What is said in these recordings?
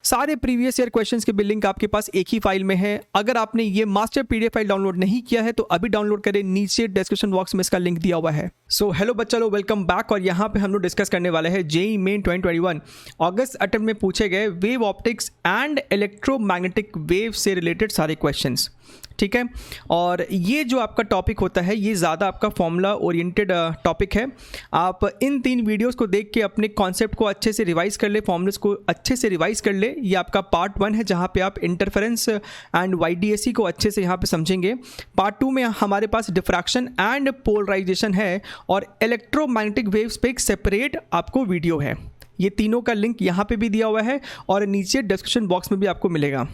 सारे previous year questions के भी लिंक आपके पास एक ही फाइल में है। अगर आपने ये मास्टर पीडीएफ फाइल डाउनलोड नहीं किया है तो अभी डाउनलोड करें, नीचे डिस्क्रिप्शन बॉक्स में इसका लिंक दिया हुआ है। सो हेलो बच्चा लोग, वेलकम बैक। और यहाँ पे हम लोग डिस्कस करने वाले हैं जेईई मेन 2021 अगस्त अटेम्प्ट में पूछे गए wave optics and electromagnetic wave से रिलेटेड सारे क्वेश्चंस, ठीक है। और ये जो आपका टॉपिक होता है ये ज़्यादा आपका फॉर्मूला ओरिएंटेड टॉपिक है। आप इन 3 वीडियोस को देख के अपने कॉन्सेप्ट को अच्छे से रिवाइज कर ले, फॉर्मूलास को अच्छे से रिवाइज कर ले। ये आपका पार्ट 1 है जहाँ पे आप इंटरफेरेंस एंड वाईडीएसी को अच्छे से यहाँ पे समझेंगे। पार्ट 2 में हमारे पास डिफ्रैक्शन एंड पोलराइजेशन है और इलेक्ट्रोमैग्नेटिक वेव्स पे एक सेपरेट आपको वीडियो है। ये तीनों का लिंक यहाँ पे भी दिया हुआ है और नीचे डिस्क्रिप्शन बॉक्स में भी आपको मिलेगा,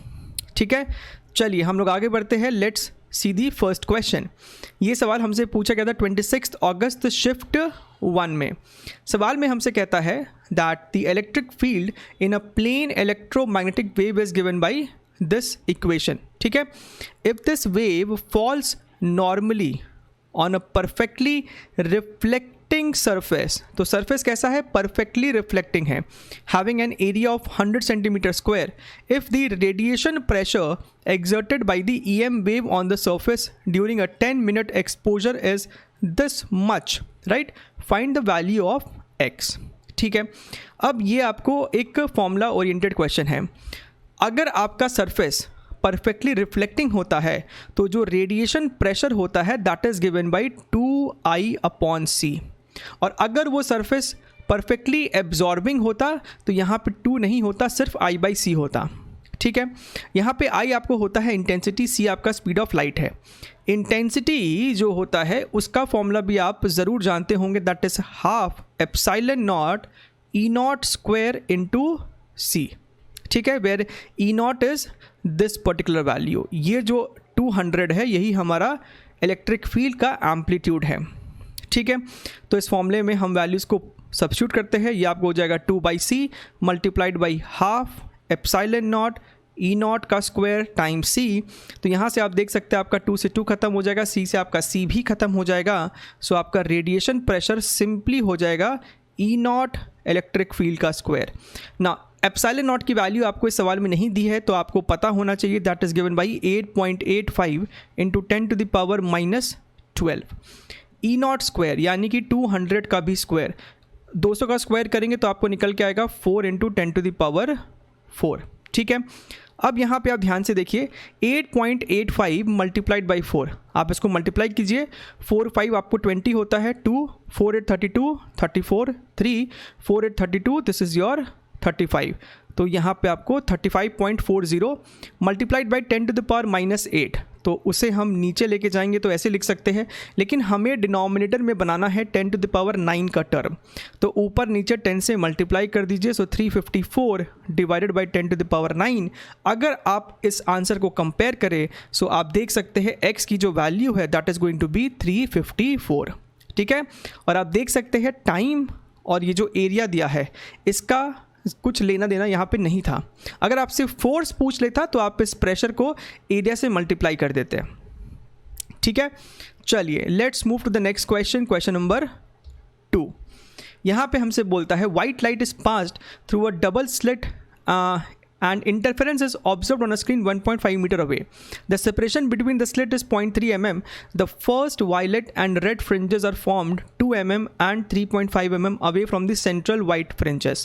ठीक है। चलिए हम लोग आगे बढ़ते हैं। Let's see the first question. ये सवाल हमसे पूछा गया था 26 अगस्त शिफ्ट 1 में। सवाल में हमसे कहता है that the electric field in a plane electromagnetic wave is given by this equation, ठीक है। If this wave falls normally on a perfectly reflecting surface, तो सरफेस कैसा है? परफेक्टली रिफ्लेक्टिंग है, having an area of 100 centimetre square. If the radiation pressure exerted by the EM wave on the surface during a 10-minute exposure is this much, right? Find the value of x, ठीक है। अब ये आपको एक formula oriented question है। अगर आपका surface perfectly reflecting होता है तो जो रेडिएशन प्रेशर होता है that is given bye 2I/c, और अगर वो सरफेस परफेक्टली एब्जॉर्बिंग होता तो यहाँ पे 2 नहीं होता, सिर्फ I/c होता, ठीक है। यहाँ पे I आपको होता है इंटेंसिटी, C आपका स्पीड ऑफ लाइट है। इंटेंसिटी जो होता है उसका फॉर्मूला भी आप ज़रूर जानते होंगे, that is half epsilon naught E naught square into C, ठीक है, where E naught is this particular value. ये जो 200 है यही हमारा इलेक्ट्रिक फील्ड का एम्पलीट्यूड है, ठीक है। तो इस फॉर्मूले में हम वैल्यूज़ को सब्स्टिट्यूट करते हैं। ये आपको हो जाएगा 2/c multiplied by half epsilon naught E not का स्क्वायर टाइम C। तो यहाँ से आप देख सकते हैं आपका 2 से 2 खत्म हो जाएगा, C से आपका C भी खत्म हो जाएगा। सो आपका रेडिएशन प्रेशर सिंपली हो जाएगा E नॉट इलेक्ट्रिक फील्ड का स्क्वायर। ना एप्सिलॉन नॉट की वैल्यू आपको इस सवाल में नहीं दी है तो आपको पता होना चाहिए, that is given by 8.85 into 10⁻⁻12। E naught square यानी कि 200 का भी स्क्वायर, 200 का स्क्वायर करेंगे तो आपको निकल के आएगा 4 इंटू 10⁻4, ठीक है। अब यहाँ पे आप ध्यान से देखिए 8.85 मल्टीप्लाइड बाई 4, आप इसको मल्टीप्लाई कीजिए। 4 5 आपको 20 होता है, 2 4 8 32 34 3 4 8 32, दिस इज़ योर 35। तो यहाँ पे आपको 35.40 मल्टीप्लाइड बाई 10⁻⁻8, तो उसे हम नीचे लेके जाएंगे तो ऐसे लिख सकते हैं, लेकिन हमें डिनोमिनेटर में बनाना है 10⁻9 का टर्म, तो ऊपर नीचे 10 से मल्टीप्लाई कर दीजिए। सो 354 डिवाइडेड बाई 10⁻9। अगर आप इस आंसर को कंपेयर करें सो आप देख सकते हैं x की जो वैल्यू है that is going to be 354, ठीक है। और आप देख सकते हैं टाइम और ये जो एरिया दिया है इसका कुछ लेना देना यहाँ पे नहीं था। अगर आपसे फोर्स पूछ लेता तो आप इस प्रेशर को एरिया से मल्टीप्लाई कर देते, ठीक है। चलिए let's move to the next question, question number 2। यहाँ पे हमसे बोलता है white light is passed through a double slit and interference is observed on a screen 1.5 meter away. The separation between the slit is 0.3 mm. The first violet and red fringes are formed 2 mm and 3.5 mm away from the central white fringes.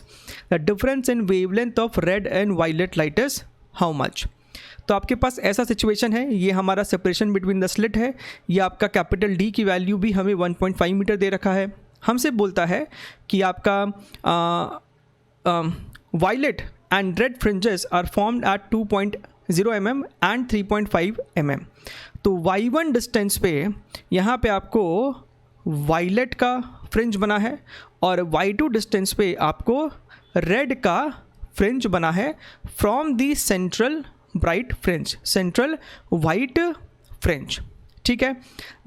The difference in wavelength of red and violet light is how much? तो आपके पास ऐसा situation है, ये हमारा separation between the slit है, ये आपका capital D की वैल्यू भी हमें 1.5 मीटर दे रखा है। हमसे बोलता है कि आपका violet and red fringes are formed at 2.0 mm and 3.5 mm. तो y1 डिस्टेंस पे यहाँ पे आपको वायलेट का फ्रिंज बना है और y2 डिस्टेंस पे आपको रेड का फ्रिंज बना है from the central bright fringe, central white fringe, ठीक है।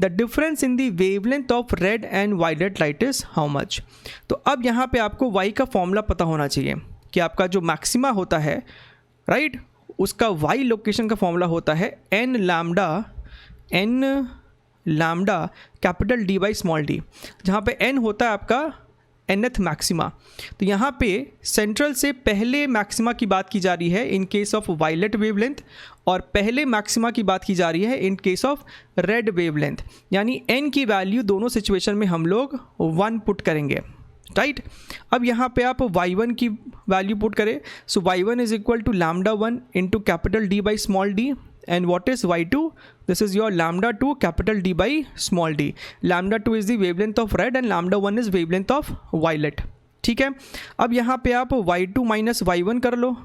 The difference in the wavelength of red and violet light is how much? तो अब यहाँ पे आपको y का फॉर्मूला पता होना चाहिए कि आपका जो मैक्सिमा होता है, राइट, उसका y लोकेशन का फॉर्मूला होता है n lambda capital D by small d, जहाँ पे n होता है आपका nth मैक्सिमा। तो यहाँ पे सेंट्रल से पहले मैक्सिमा की बात की जा रही है in case of violet wavelength, और पहले मैक्सिमा की बात की जा रही है in case of red wavelength. यानी n की वैल्यू दोनों सिचुएशन में हम लोग 1 पुट करेंगे, राइट। अब यहाँ पे आप y1 की वैल्यू पुट करें, so y1 is equal to λ1 into capital D by small d, and what is y2? This is your λ2 capital D by small d. λ2 is the wavelength of red and λ1 is wavelength of violet. ठीक है, अब यहाँ पे आप y2 minus y1 कर लो।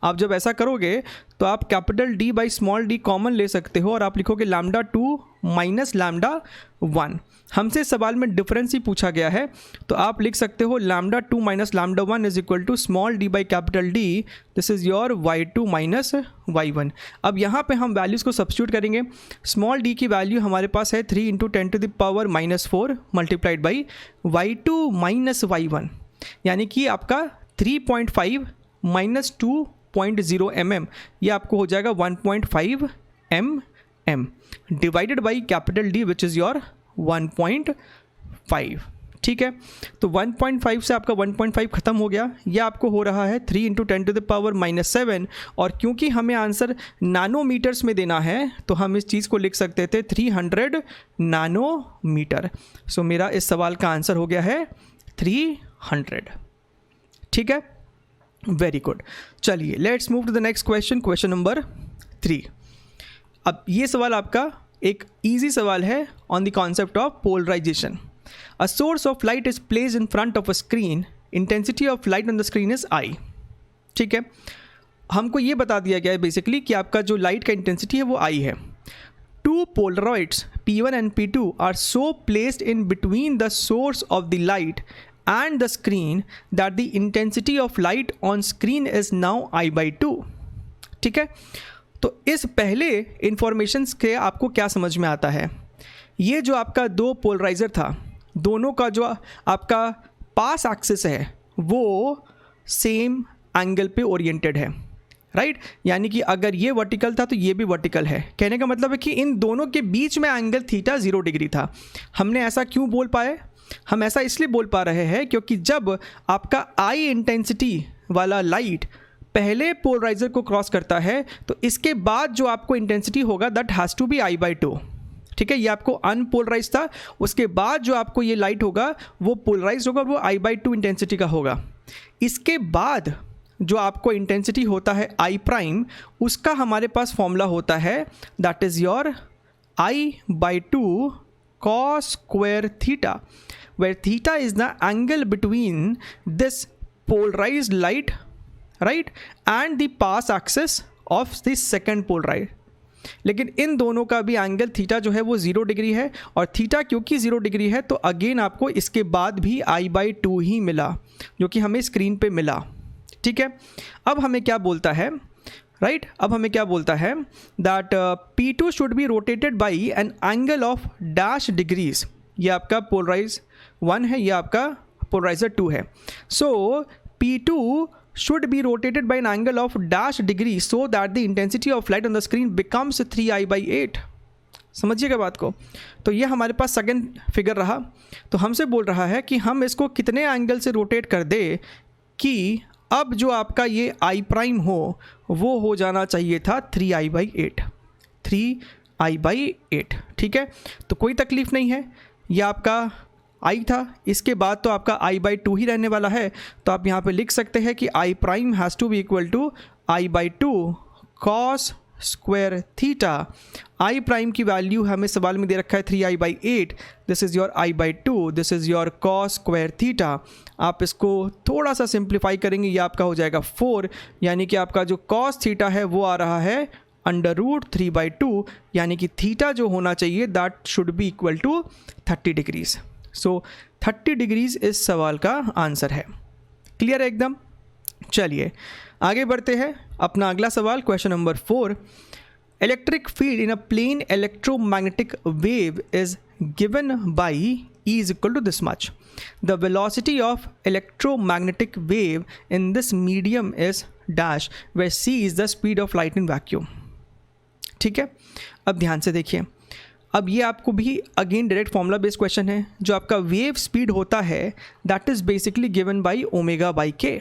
आप जब ऐसा करोगे तो आप capital D by small d common ले सकते हो और आप लिखोगे λ2 माइनस λ1। हमसे सवाल में डिफरेंस ही पूछा गया है, तो आप लिख सकते हो λ2 minus λ1 is equal to small d by capital D। This is your y2 minus y1। अब यहाँ पे हम वैल्यूज़ को सब्स्टिट्यूट करेंगे। स्मॉल d की वैल्यू हमारे पास है 3 into 10 to the power -4 multiplied by y2 minus y1, यानी कि आपका 3.5 माइनस 2.0 mm, ये आपको हो जाएगा 1.5 mm divided by capital D which is your 1.5। ठीक है, तो 1.5 से आपका 1.5 खत्म हो गया, ये आपको हो रहा है 3 इंटू 10 टू द पावर -7, और क्योंकि हमें आंसर नैनोमीटर्स में देना है तो हम इस चीज़ को लिख सकते थे 300 नैनोमीटर। सो मेरा इस सवाल का आंसर हो गया है 300। ठीक है, वेरी गुड। चलिए let's move to the next question, question number 3। अब ये सवाल आपका एक इजी सवाल है on the concept of polarisation. A source of light is placed in front of a screen, intensity of light on the screen is I। ठीक है, हमको ये बता दिया गया है बेसिकली कि आपका जो लाइट का इंटेंसिटी है वो I है। Two polaroids P1 and P2 are so placed in between the source of the light and the screen that the intensity of light on screen is now I/2। ठीक है, तो इस पहले information के आपको क्या समझ में आता है? ये जो आपका दो पोलराइजर था, दोनों का जो आपका पास एक्सिस है वो सेम एंगल पे ओरिएंटेड है, राइट। यानी कि अगर ये वर्टिकल था तो ये भी वर्टिकल है। कहने का मतलब है कि इन दोनों के बीच में एंगल थीटा 0 डिग्री था। हमने ऐसा क्यों बोल पाए? हम ऐसा इसलिए बोल पा रहे हैं क्योंकि जब आपका I इंटेंसिटी वाला लाइट पहले पोलराइजर को क्रॉस करता है तो इसके बाद जो आपको इंटेंसिटी होगा that has to B I/2। ठीक है, ये आपको अनपोलराइज था, उसके बाद जो आपको ये लाइट होगा वो पोलराइज होगा, वो I/2 इंटेंसिटी का होगा। इसके बाद जो आपको इंटेंसिटी होता है I', उसका हमारे पास फॉर्मूला होता है that is your I/2 cos square theta, where theta is the angle between this polarized light, right, and the path axis of the second polarized। लेकिन इन दोनों का भी एंगल थीटा जो है वो 0 डिग्री है, और थीटा क्योंकि 0 डिग्री है तो अगेन आपको इसके बाद भी I/2 ही मिला जो कि हमें स्क्रीन पे मिला। ठीक है, अब हमें क्या बोलता है, राइट अब हमें क्या बोलता है that P2 should be rotated by an angle of dash degrees. ये आपका पोलराइज 1 है, ये आपका पोलराइजर 2 है। सो P2 should be rotated by an angle of dash degree so that the intensity of light on the screen becomes 3I/8। समझिएगा बात को। तो ये हमारे पास सेकंड फिगर रहा, तो हमसे बोल रहा है कि हम इसको कितने एंगल से रोटेट कर दे कि अब जो आपका ये I' हो वो हो जाना चाहिए था 3I/8, 3I/8। ठीक है, तो कोई तकलीफ़ नहीं है, ये आपका I था, इसके बाद तो आपका I/2 ही रहने वाला है। तो आप यहाँ पे लिख सकते हैं कि I' has to be equal to I/2 cos square theta. I' की वैल्यू हमें सवाल में दे रखा है 3I/8। This is your I/2, this is your cos square theta. आप इसको थोड़ा सा सिंप्लीफाई करेंगे, ये आपका हो जाएगा 4, यानी कि आपका जो cos थीटा है वो आ रहा है √3/2, यानी कि थीटा जो होना चाहिए that should be equal to 30 degrees. So 30 degrees इस सवाल का आंसर है। क्लियर है एकदम? चलिए आगे बढ़ते हैं। अपना अगला सवाल question number 4। Electric field in a plane electromagnetic wave is given by E is equal to this much. The velocity of electromagnetic wave in this medium is dash, where C is the speed of light in vacuum। ठीक है, अब ध्यान से देखिए, अब ये आपको भी again direct formula based question है। जो आपका वेव स्पीड होता है that is basically given by omega by के।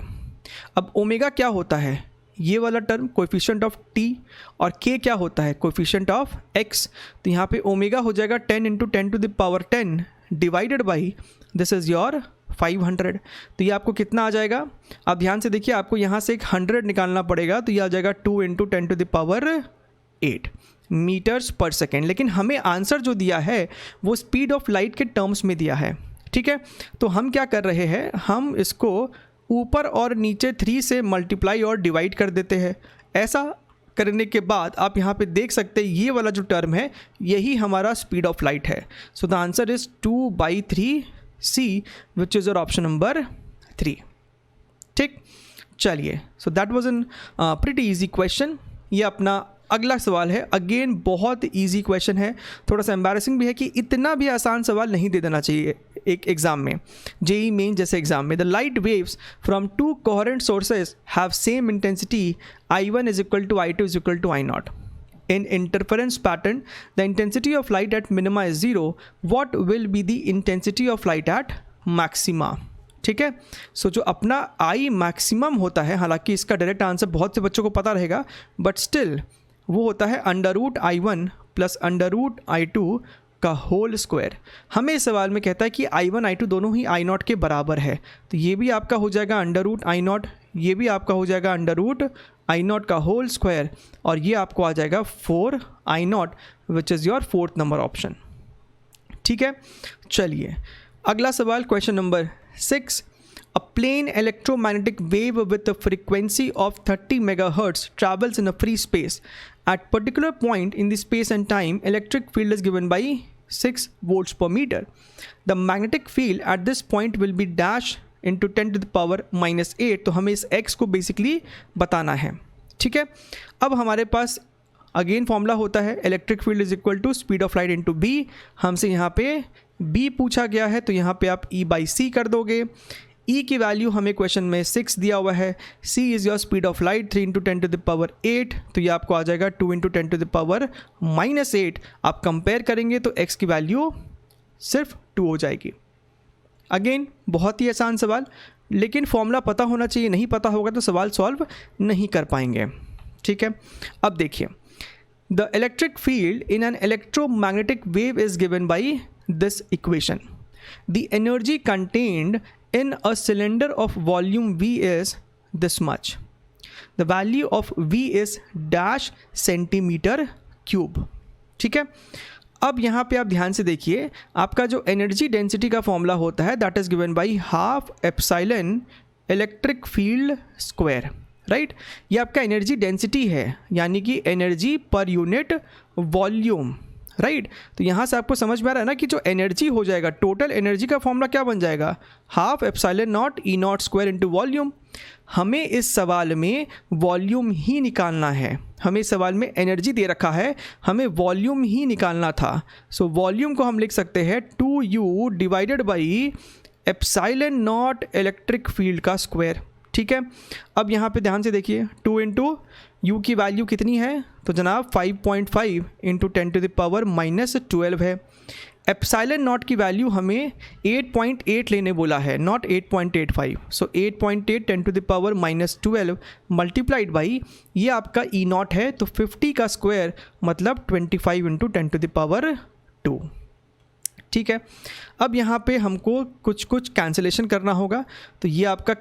अब ओमेगा क्या होता है, ये वाला टर्म कोएफिशिएंट ऑफ टी, और के क्या होता है कोएफिशिएंट ऑफ एक्स। तो यहाँ पे ओमेगा हो जाएगा 10 × 10⁻10 divided by this is your 500। तो ये आपको कितना आ जाएगा, आप ध्यान से देखिए, आपको यहाँ से एक 100 निकालना पड़ेगा, तो ये आ जाएगा 2 × 10⁸ मीटर्स पर सेकेंड। लेकिन हमें आंसर जो दिया है वो स्पीड ऑफ लाइट के टर्म्स में दिया है, ठीक है। तो हम क्या कर रहे हैं, हम इसको ऊपर और नीचे 3 से मल्टीप्लाई और डिवाइड कर देते हैं। ऐसा करने के बाद आप यहाँ पे देख सकते हैं ये वाला जो टर्म है यही हमारा स्पीड ऑफ लाइट है। So the answer is 2/3C which is your option number 3। ठीक, चलिए, so that was an pretty easy question. ये अपना अगला सवाल है, अगेन बहुत इजी क्वेश्चन है, थोड़ा सा एम्बैरेसिंग भी है कि इतना भी आसान सवाल नहीं दे देना चाहिए एक एग्जाम में, जेई मेन जैसे एग्जाम में। The light waves from 2 coherent sources have same intensity I1 = I2 = I0 in interference pattern. The intensity of light at minima is 0. What will be the intensity of light at maxima? ठीक है, सो जो अपना I maximum होता है, हालांकि इसका direct answer बहुत से बच्चों को पता रहेगा, बट स्टिल वो होता है √I1 + √I2 का होल स्क्वायर। हमें इस सवाल में कहता है कि I1 I2 दोनों ही I0 के बराबर है, तो ये भी आपका हो जाएगा √I0, ये भी आपका हो जाएगा √I0 का होल स्क्वायर, और ये आपको आ जाएगा 4I0 which is your 4th number option. ठीक है, चलिए अगला सवाल, question number 6. A plane electromagnetic wave with a frequency of 30 MHz travels in a free space. At particular point in the space and time, electric field is given by 6 volts per meter. The magnetic field at this point will be dash into 10⁻⁻8. तो हमें इस x को basically बताना है। ठीक है, अब हमारे पास अगेन फॉर्मूला होता है electric field is equal to speed of light into B. हमसे यहाँ पे b पूछा गया है, तो यहाँ पे आप E/c कर दोगे। E की वैल्यू हमें क्वेश्चन में 6 दिया हुआ है। C is your speed of light 3 × 10⁸, तो ये आपको आ जाएगा 2 × 10⁻8। आप कंपेयर करेंगे तो x की वैल्यू सिर्फ 2 हो जाएगी। अगेन बहुत ही आसान सवाल, लेकिन फॉर्मूला पता होना चाहिए, नहीं पता होगा तो सवाल सॉल्व नहीं कर पाएंगे। ठीक है, अब देखिए, the electric field in an electromagnetic wave is given by this equation. The energy contained in a cylinder of volume V is this much. The value of V is dash centimeter cube. ठीक है, अब यहाँ पे आप ध्यान से देखिए, आपका जो एनर्जी डेंसिटी का फॉर्मूला होता है that is given by ½ electric field square, right. ये आपका एनर्जी डेंसिटी है, यानी कि energy per unit volume, right. तो यहाँ से आपको समझ में आ रहा है ना कि जो एनर्जी हो जाएगा, टोटल एनर्जी का फॉर्मूला क्या बन जाएगा, ½ E0² इंटू वॉल्यूम। हमें इस सवाल में वॉल्यूम ही निकालना है, हमें इस सवाल में एनर्जी दे रखा है, हमें वॉल्यूम ही निकालना था। सो वॉल्यूम को हम लिख सकते हैं 2U divided by ε0 electric field का स्क्वायर। ठीक है, अब यहाँ पे ध्यान से देखिए, 2 इंटू U की वैल्यू कितनी है, तो जनाब 5.5 इंटू 10⁻12 है। ε0 की वैल्यू हमें 8.8 लेने बोला है, नॉट 8.85। सो 8.8 10⁻12 मल्टीप्लाइड बाई ये आपका E0 है, तो 50 का स्क्वायर मतलब 25 इंटू 10⁻2। ठीक है, अब यहाँ पे हमको कुछ कैंसिलेशन करना होगा, तो ये आपका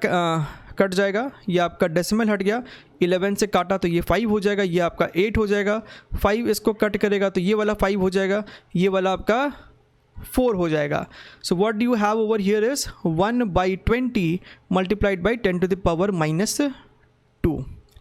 कट जाएगा, ये आपका डेसिमल हट गया, 11 से काटा तो ये 5 हो जाएगा, ये आपका 8 हो जाएगा, 5 इसको कट करेगा तो ये वाला 5 हो जाएगा, ये वाला आपका 4 हो जाएगा। So what do you have over here is 1/20 multiplied by 10⁻²।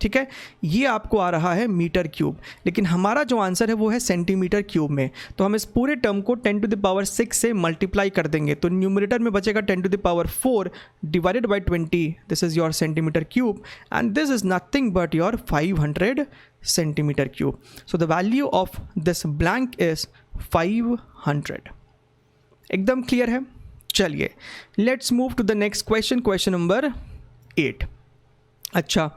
ठीक है, ये आपको आ रहा है मीटर क्यूब, लेकिन हमारा जो आंसर है वो है सेंटीमीटर क्यूब में। तो हम इस पूरे टर्म को 10⁻6 से मल्टीप्लाई कर देंगे, तो न्यूमरेटर में बचेगा 10⁻4 divided by 20। This is your centimetre cube and this is nothing but your 500 centimetre cube. So the value of this blank is 500। एकदम क्लियर है। चलिए let's move to the next question, question number 8। अच्छा,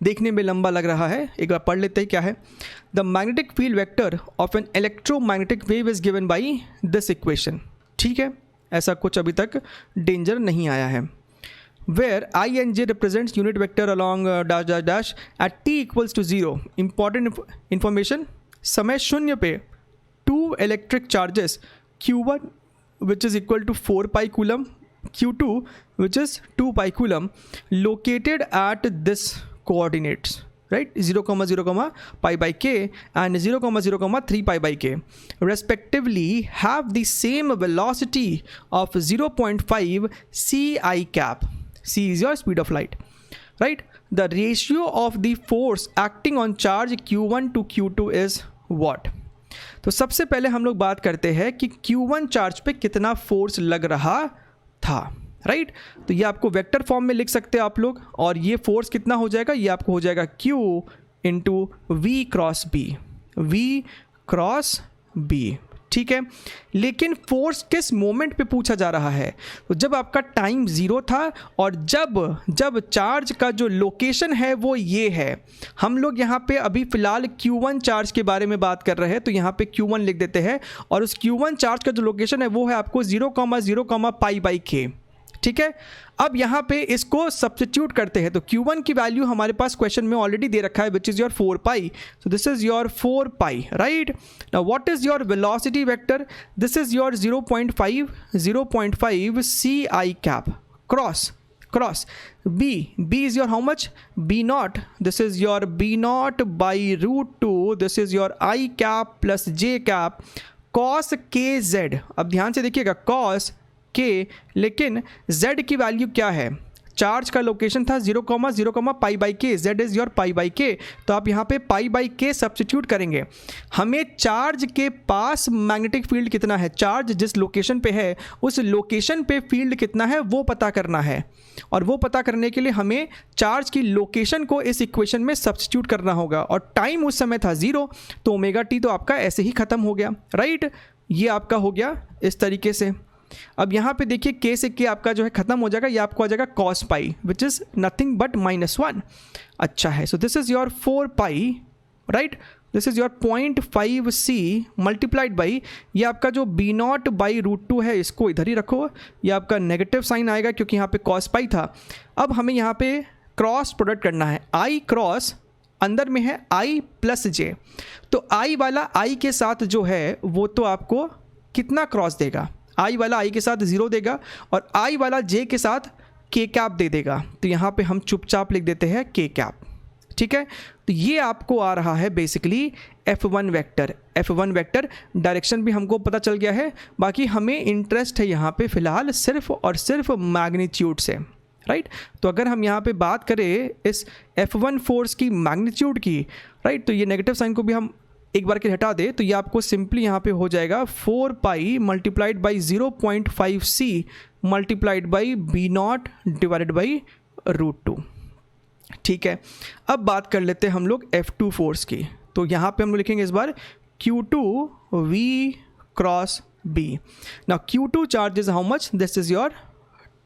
देखने में लंबा लग रहा है, एक बार पढ़ लेते हैं क्या है। The magnetic field vector of an electromagnetic wave is given by this equation. ठीक है, ऐसा कुछ अभी तक डेंजर नहीं आया है। Where I and J represents unit vector along dash dash dash at T equals to 0। Important information, समय शून्य पे 2 electric charges Q1 which is equal to 4 pi coulomb, Q2 which is 2 pi coulomb located at this coordinates, right, 0, 0, pi by k and 0, 0, 3 pi by k respectively have the same velocity of 0.5 c cap. C is your speed of light, right? The ratio of the force acting on charge Q1 to Q2 is what? तो सबसे पहले हम लोग बात करते हैं कि Q1 charge पे कितना फोर्स लग रहा था, राइट? तो ये आपको वेक्टर फॉर्म में लिख सकते हैं आप लोग, और ये फोर्स कितना हो जाएगा, ये आपको हो जाएगा Q into V cross B, V cross B. ठीक है, लेकिन फोर्स किस मोमेंट पे पूछा जा रहा है? तो जब आपका टाइम 0 था और जब चार्ज का जो लोकेशन है वो ये है। हम लोग यहाँ पे अभी फ़िलहाल Q1 चार्ज के बारे में बात कर रहे हैं, तो यहाँ पे Q1 लिख देते हैं, और उस Q1 चार्ज का जो लोकेशन है वो है आपको 0, 0, पाई बाई के। ठीक है, अब यहाँ पे इसको सब्स्टिट्यूट करते हैं, तो Q1 की वैल्यू हमारे पास क्वेश्चन में ऑलरेडी दे रखा है, which is your 4 pi. So this is your 4 pi, right? Now what is your velocity vector? This is your 0.5 C I cap cross b is your how much? b naught. This is your b naught by √2. This is your I cap plus j cap cos kz। अब ध्यान से देखिएगा, cos k, लेकिन z की value क्या है? Charge का location था 0, 0, पाई बाई के, z is your pi by के, तो आप यहाँ पे पाई बाई के सब्स्टिट्यूट करेंगे। हमें चार्ज के पास मैग्नेटिक फील्ड कितना है, चार्ज जिस लोकेशन पे है उस लोकेशन पे फील्ड कितना है वो पता करना है, और वो पता करने के लिए हमें चार्ज की लोकेशन को इस इक्वेशन में सब्स्टिट्यूट करना होगा, और टाइम उस समय था 0, तो ओमेगा टी तो आपका ऐसे ही ख़त्म हो गया, राइट? ये आपका हो गया इस तरीके से। अब यहाँ पे देखिए के से के आपका जो है ख़त्म हो जाएगा, ये आपको आ जाएगा cos pi which is nothing but -1। अच्छा है, सो this is your 4 pi, right? This is your 0.5 c multiplied by, ये आपका जो b0 बाई √2 है इसको इधर ही रखो, ये आपका नेगेटिव साइन आएगा क्योंकि यहाँ पे कॉस पाई था। अब हमें यहाँ पे क्रॉस प्रोडक्ट करना है, i क्रॉस अंदर में है i प्लस j, तो i वाला i के साथ जो है वो तो आपको कितना क्रॉस देगा? i वाला i के साथ 0 देगा, और i वाला j के साथ k कैप दे देगा, तो यहाँ पे हम चुपचाप लिख देते हैं k कैप। ठीक है, तो ये आपको आ रहा है basically F1 vector. F1 vector direction भी हमको पता चल गया है, बाकी हमें इंटरेस्ट है यहाँ पे फ़िलहाल सिर्फ और सिर्फ मैग्नीट्यूड से, राइट? तो अगर हम यहाँ पे बात करें इस F1 फोर्स की मैग्नीट्यूड की, राइट, तो ये नेगेटिव साइन को भी हम एक बार के हटा दे, तो ये आपको सिंपली यहाँ पे हो जाएगा 4 pi multiplied by 0.5 c multiplied by b0 divided by √2। ठीक है, अब बात कर लेते हैं हम लोग F2 फोर्स की, तो यहाँ पे हम लोग लिखेंगे इस बार Q2 V cross B। Now Q2 charge is how much? This is your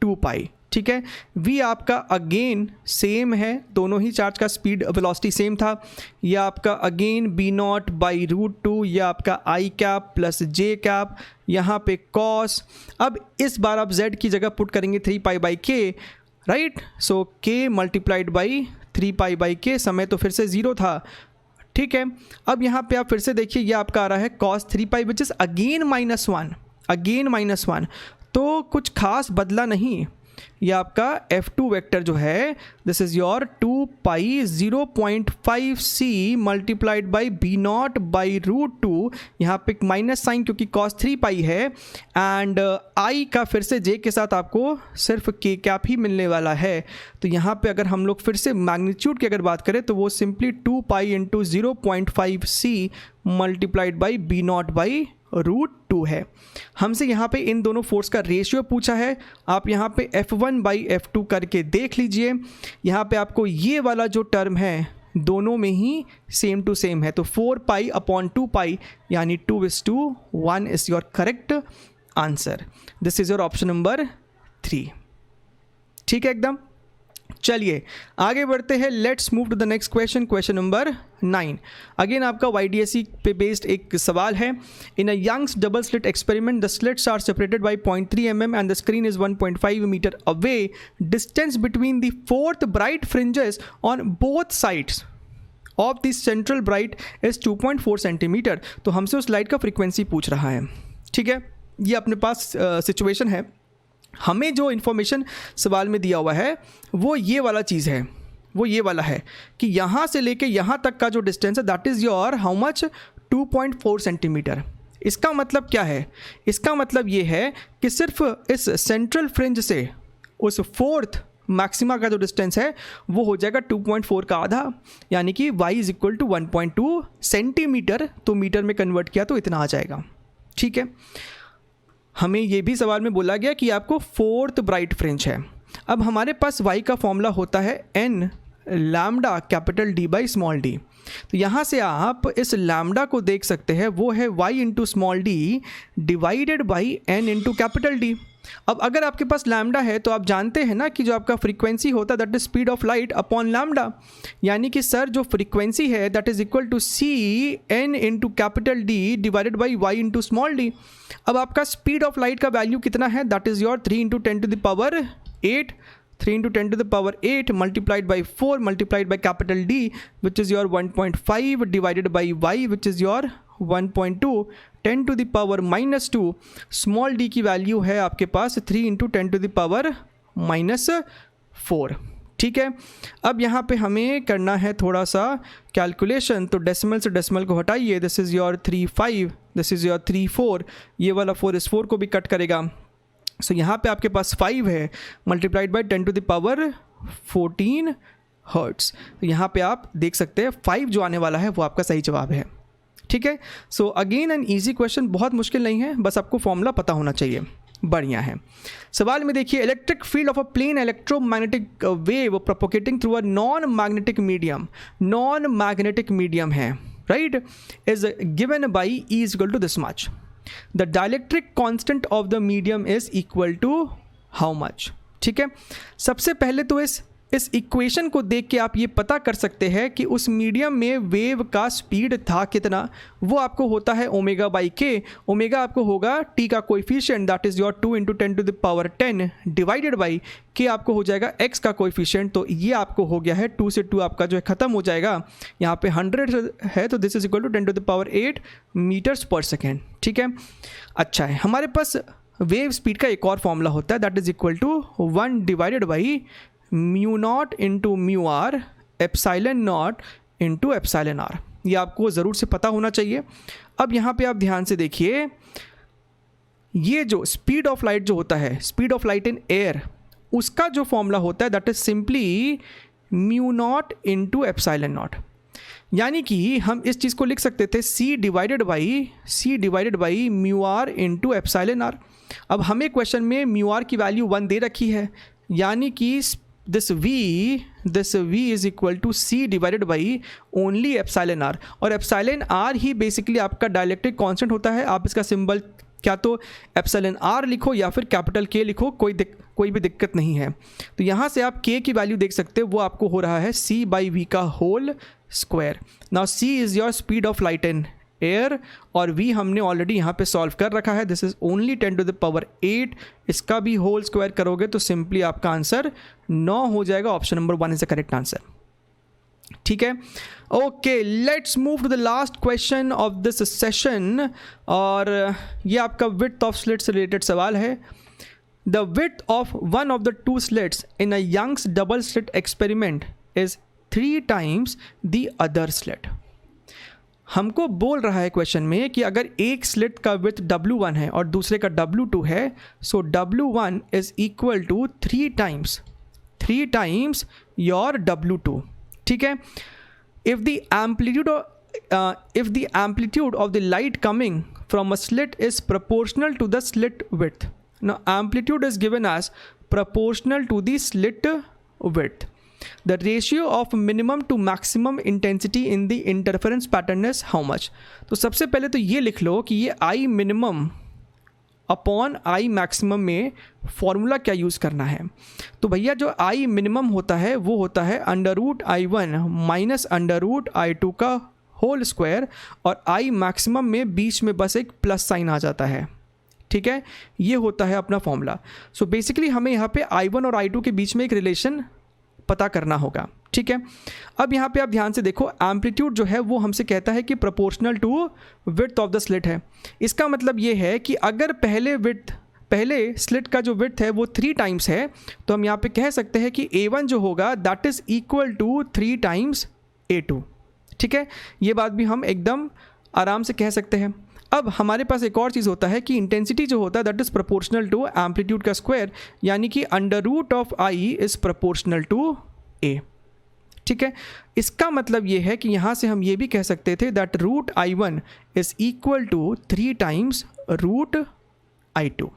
2 पाई। ठीक है, V आपका अगेन सेम है, दोनों ही चार्ज का स्पीड वेलोसिटी सेम था। यह आपका अगेन b0 बाई √2, यह आपका I cap plus j cap, यहाँ पे cos। अब इस बार आप z की जगह पुट करेंगे 3 पाई बाई के, right? So k multiplied by 3 pi by के, समय तो फिर से 0 था। ठीक है, अब यहाँ पे आप फिर से देखिए, ये आपका आ रहा है cos 3 pi which is again -1, तो कुछ खास बदला नहीं। ये आपका F2 वेक्टर जो है this is your 2 pi 0.5 c multiplied by b0 by √2, यहाँ पे माइनस साइन क्योंकि cos 3 पाई है, एंड i का फिर से j के साथ आपको सिर्फ k कैप ही मिलने वाला है। तो यहाँ पे अगर हम लोग फिर से मैग्नीट्यूड की अगर बात करें तो वो simply 2 pi into 0.5 c multiplied by b0 by √2 है। हमसे यहाँ पे इन दोनों फोर्स का रेशियो पूछा है, आप यहाँ पे F1 बाई F2 करके देख लीजिए। यहाँ पे आपको ये वाला जो टर्म है दोनों में ही सेम टू सेम है, तो 4 पाई अपॉन 2 पाई यानी 2:1 is your correct answer. This is your option number 3। ठीक है एकदम। चलिए आगे बढ़ते हैं, let's move to the next question, question number 9। Again आपका YDSE पे बेस्ड एक सवाल है। In a Young's double slit experiment the slits are separated by 0.3 mm and the screen is 1.5 metre away. Distance between the fourth bright fringes on both sides of the central bright is 2.4 centimetre. तो हमसे उस light का frequency पूछ रहा है। ठीक है, ये अपने पास सिचुएशन है। हमें जो इन्फॉर्मेशन सवाल में दिया हुआ है वो ये वाला चीज़ है, वो ये वाला है कि यहाँ से लेके यहाँ तक का जो डिस्टेंस है that is your how much 2.4 centimetre. इसका मतलब क्या है? इसका मतलब ये है कि सिर्फ इस सेंट्रल फ्रिंज से उस फोर्थ मैक्सिमा का जो डिस्टेंस है वो हो जाएगा 2.4 का आधा, यानी कि y is equal to 1.2 centimetre. तो मीटर में कन्वर्ट किया तो इतना आ जाएगा। ठीक है, हमें ये भी सवाल में बोला गया कि आपको फोर्थ ब्राइट फ्रिंज है। अब हमारे पास y का फॉर्मूला होता है n lambda capital D by small d। तो यहाँ से आप इस लैम्डा को देख सकते हैं, वो है y into small d divided by n into capital D। अब अगर आपके पास लैम्डा है तो आप जानते हैं ना कि जो आपका फ्रीक्वेंसी होता है that is speed of light upon lambda, यानी कि सर जो फ्रीक्वेंसी है that is equal to C N into capital D divided by Y into small D. अब आपका स्पीड ऑफ लाइट का वैल्यू कितना है? That is your 3 into 10 to the power 8, 3 into 10 to the power 8 multiplied by 4 multiplied by capital D which is your 1.5 divided by y which is your 1.2 10 to the power minus 2। Small d की value है आपके पास 3 into 10 to the power minus 4। ठीक है, अब यहाँ पे हमें करना है थोड़ा सा कैलकुलेशन। तो डेसिमल से डेसिमल को हटाइए, this is your 3.5, this is your 3.4, ये वाला 4 इस 4 को भी कट करेगा। सो यहाँ पे आपके पास 5 है multiplied by 10 to the power 14 hertz. तो यहाँ पे आप देख सकते हैं 5 जो आने वाला है वो आपका सही जवाब है। ठीक है, so again an easy question, बहुत मुश्किल नहीं है, बस आपको फॉर्मूला पता होना चाहिए। बढ़िया है। सवाल में देखिए, electric field of a plane electromagnetic wave propagating through a non magnetic medium है, right, is given by E is equal to this much. The dielectric constant of the medium is equal to how much? ठीक है, सबसे पहले तो इस equation को देख के आप ये पता कर सकते हैं कि उस मीडियम में वेव का स्पीड था कितना। वो आपको होता है ओमेगा बाई के। ओमेगा आपको होगा टी का coefficient that is your 2 into 10 to the power 10 divided by K आपको हो जाएगा एक्स का कोएफिशिएंट। तो ये आपको हो गया है 2 से 2 आपका जो है ख़त्म हो जाएगा। यहाँ पे 100 है तो this is equal to 10 to the power 8 metres per second. ठीक है, अच्छा है। हमारे पास वेव स्पीड का एक और फॉर्मूला होता है that is equal to 1 divided by mu naught into mu R epsilon naught into epsilon R. ये आपको ज़रूर से पता होना चाहिए। अब यहाँ पे आप ध्यान से देखिए, ये जो स्पीड ऑफ लाइट जो होता है, speed of light in air, उसका जो फॉर्मूला होता है that is simply mu naught into epsilon naught. यानी कि हम इस चीज़ को लिख सकते थे C divided by mu R into epsilon R. अब हमें क्वेश्चन में म्यू आर की वैल्यू 1 दे रखी है, यानी कि this v is equal to c divided by only epsilon r। और epsilon r ही बेसिकली आपका डायलेक्ट्रिक कांस्टेंट होता है। आप इसका सिंबल क्या तो एप्सिलॉन r लिखो या फिर कैपिटल K लिखो, कोई भी दिक्कत नहीं है। तो यहाँ से आप K की वैल्यू देख सकते हो, वो आपको हो रहा है c बाई वी का whole square. Now c is your speed of light in air और v हमने ऑलरेडी यहाँ पे सॉल्व कर रखा है, this is only 10 to the power 8। इसका भी होल स्क्वायर करोगे तो सिंपली आपका आंसर 9 हो जाएगा। Option number 1 is the correct answer. ठीक है, okay, let's move to the last question of this session. और ये आपका विड्थ ऑफ स्लिट्स रिलेटेड सवाल है। The width of one of the 2 slits in a Young's double slit experiment is 3 times the other slit. हमको बोल रहा है question में कि अगर एक स्लिट का विड्थ W1 है और दूसरे का W2 है, so W1 is equal to 3 times your W2। ठीक है, if the amplitude of the light coming from a slit is proportional to the slit width. Now amplitude is given as proportional to the slit width. The ratio of minimum to maximum intensity in the interference pattern is how much? तो सबसे पहले तो ये लिख लो कि ये I minimum upon I maximum में formula क्या यूज़ करना है। तो भैया जो आई मिनिमम होता है वो होता है √I1 माइनस √I2 का होल स्क्वायर, और आई मैक्सिमम में बीच में बस एक प्लस साइन आ जाता है। ठीक है, ये होता है अपना फॉर्मूला। सो बेसिकली हमें यहाँ पे I1 और I2 के बीच में एक रिलेशन पता करना होगा। ठीक है, अब यहाँ पे आप ध्यान से देखो, एम्पलीट्यूड जो है वो हमसे कहता है कि proportional to width of the slit है। इसका मतलब ये है कि अगर पहले स्लिट का जो विड्थ है वो 3 टाइम्स है, तो हम यहाँ पे कह सकते हैं कि A1 जो होगा that is equal to 3 times A2। ठीक है, ये बात भी हम एकदम आराम से कह सकते हैं। अब हमारे पास एक और चीज़ होता है कि इंटेंसिटी जो होता है that is proportional to amplitude का स्क्वायर, यानी कि √I is proportional to A। ठीक है, इसका मतलब ये है कि यहाँ से हम ये भी कह सकते थे that √I1 is equal to 3 times √I2।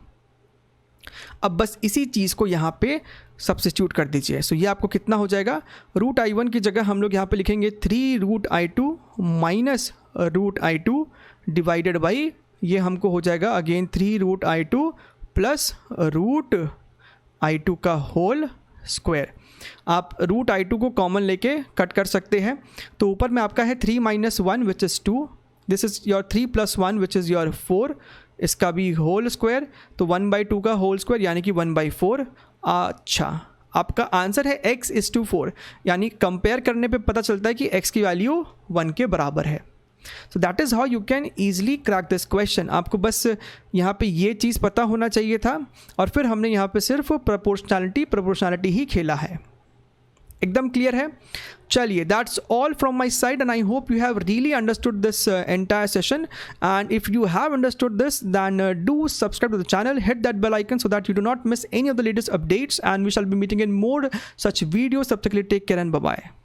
अब बस इसी चीज़ को यहाँ पे सब्स्टिट्यूट कर दीजिए। सो ये आपको कितना हो जाएगा, √I1 की जगह हम लोग यहाँ पे लिखेंगे 3√I2 minus √I2 divided by, ये हमको हो जाएगा अगेन 3√I2 प्लस √I2 का होल स्क्वायर। आप √I2 को कॉमन लेके कट कर सकते हैं, तो ऊपर में आपका है 3 - 1 which is 2, this is your 3 + 1 which is your 4, इसका भी होल स्क्वायर, तो 1/2 का होल स्क्वायर यानी कि 1/4। अच्छा, आपका आंसर है x इज़ टू 4, यानी कंपेयर करने पे पता चलता है कि x की वैल्यू 1 के बराबर है। So that is how you can easily crack this question. आपको बस यहाँ पे ये चीज़ पता होना चाहिए था, और फिर हमने यहाँ पे सिर्फ प्रोपोर्शनैलिटी ही खेला है। एकदम क्लियर है। चलिए, that's all from my side and I hope you have really understood this entire session, and if you have understood this, then do subscribe to the channel, hit that bell icon so that you do not miss any of the latest updates, and we shall be meeting in more such videos. Tab tak ke liye take care and bye bye.